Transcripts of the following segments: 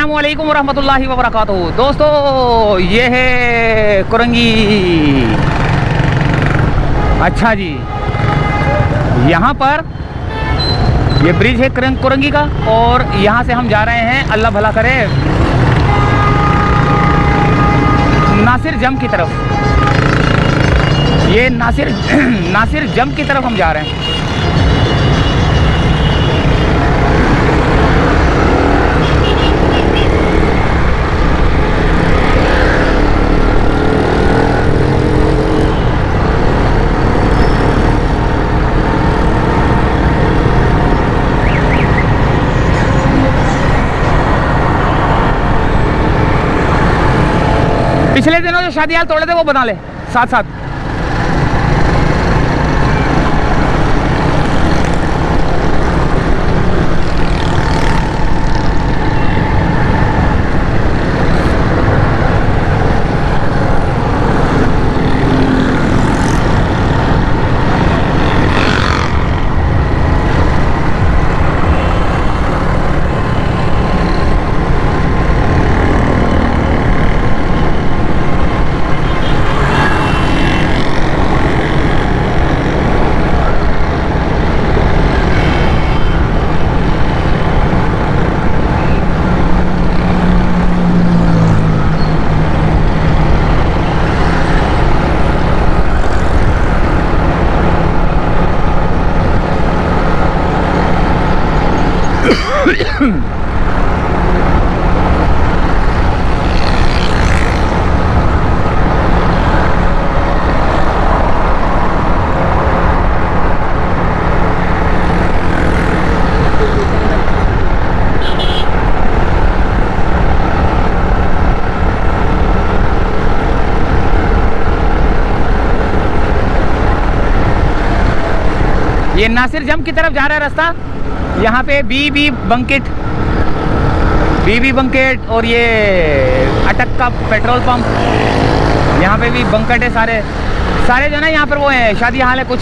अस्सलामुअलैकुम वरहमतुल्लाहि वबरकातुहू। दोस्तों ये है कुरंगी। अच्छा जी, यहाँ पर ये ब्रिज है कुरंगी का और यहाँ से हम जा रहे हैं, अल्लाह भला करे, नासिर जम की तरफ। ये नासिर जम की तरफ हम जा रहे हैं। पिछले दिनों जो शादी हाल तोड़े थे वो बना ले साथ साथ। ये नासिर जम की तरफ जा रहा है रास्ता। यहाँ पे बीबी बंकेट और ये अटक का पेट्रोल पंप, यहाँ पे भी बंकेट है। सारे जो ना यहाँ पर वो है, शादी हाल है कुछ।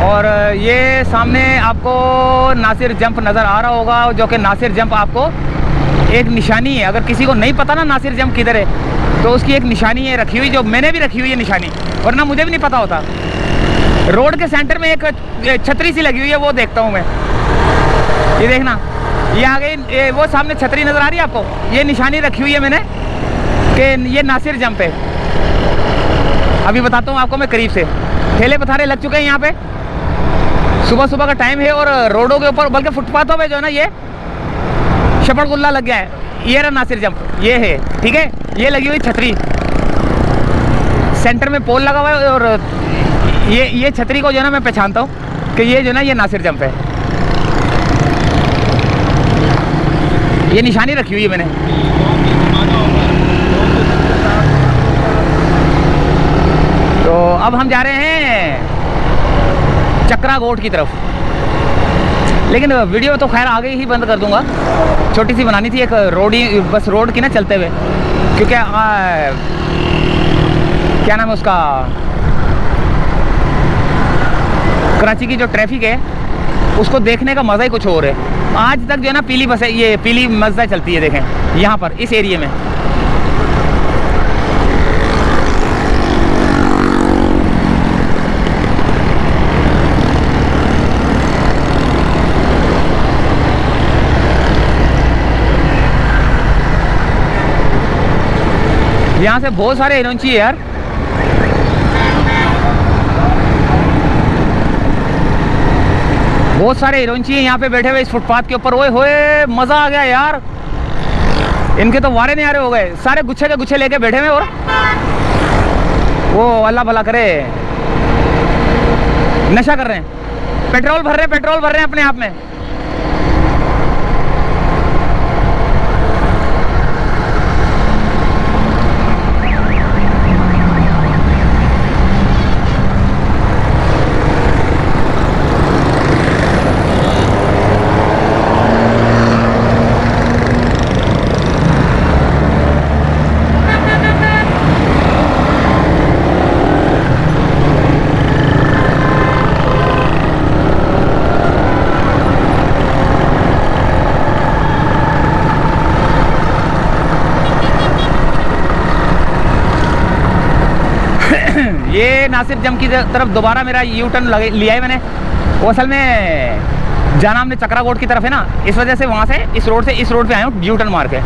और ये सामने आपको नासिर जंप नज़र आ रहा होगा, जो कि नासिर जंप आपको एक निशानी है। अगर किसी को नहीं पता ना नासिर जंप किधर है, तो उसकी एक निशानी है रखी हुई, जो मैंने भी रखी हुई है निशानी, वरना मुझे भी नहीं पता होता। रोड के सेंटर में एक छतरी सी लगी हुई है, वो देखता हूँ मैं। ये देखना, ये आगे वो सामने छतरी नज़र आ रही है आपको, ये निशानी रखी हुई है मैंने कि ये नासिर जंप है। अभी बताता हूँ आपको मैं करीब से। ठेले पथारे लग चुके हैं यहाँ पे, सुबह का टाइम है। और रोडों के ऊपर, बल्कि फुटपाथों पे जो है ना, ये शपड़गुल्ला लग गया है। ये रहा नासिर जंप, ये है, ठीक है। ये लगी हुई छतरी, सेंटर में पोल लगा हुआ है। और ये छतरी को जो है ना मैं पहचानता हूँ कि ये जो है ना, ये नासिर जंप है। ये निशानी रखी हुई है मैंने। तो अब हम जा रहे हैं चक्रा गोट की तरफ। लेकिन वीडियो तो खैर आगे ही बंद कर दूंगा, छोटी सी बनानी थी एक बस रोड की ना, चलते हुए। क्योंकि क्या नाम है उसका, कराची की जो ट्रैफिक है उसको देखने का मज़ा ही कुछ और है। आज तक जो है ना पीली बस है, ये पीली मज़दा चलती है। देखें यहाँ पर इस एरिया में। यहाँ से बहुत सारे हिरोंची है यार। बहुत सारे हिरोंची हैं यहाँ पे बैठे हुए इस फुटपाथ के ऊपर। ओए होए, मज़ा आ गया यार। इनके तो वारे नहीं आ रहे हो गए, सारे गुच्छे के गुच्छे लेके बैठे हुए। और वो अल्लाह भला करे, नशा कर रहे हैं, पेट्रोल भर रहे हैं अपने आप में। ये नासिर जम की तरफ दोबारा मेरा यू टर्न लिया है मैंने। वो असल में जाना हमने चक्रा कोट की तरफ है ना, इस वजह से वहाँ से इस रोड पे आया हूँ यू टर्न मार के।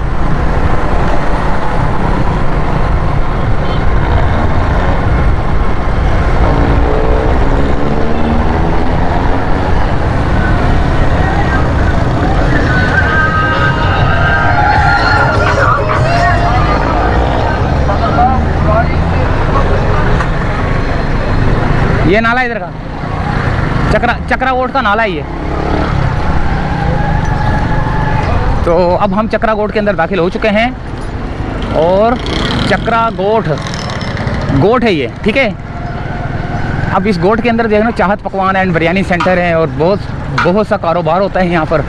ये नाला इधर का चक्रा कोट का नाला ही है। तो अब हम चक्रा कोट के अंदर दाखिल हो चुके हैं और चक्रा गोठ है ये, ठीक है। अब इस गोठ के अंदर देखना चाहत पकवान एंड बिरयानी सेंटर है और बहुत सा कारोबार होता है यहाँ पर।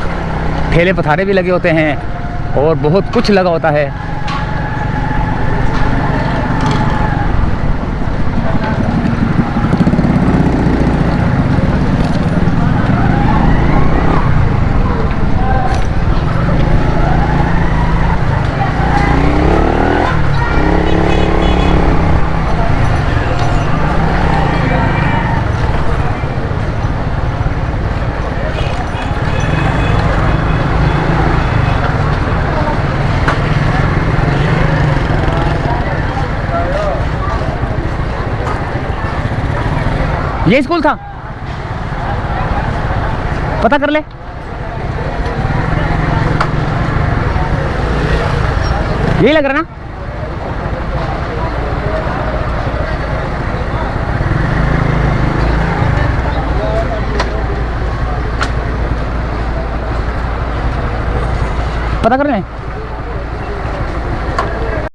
ठेले पथारे भी लगे होते हैं और बहुत कुछ लगा होता है। ये स्कूल था, पता कर ले। यही लग रहा ना। पता कर ले।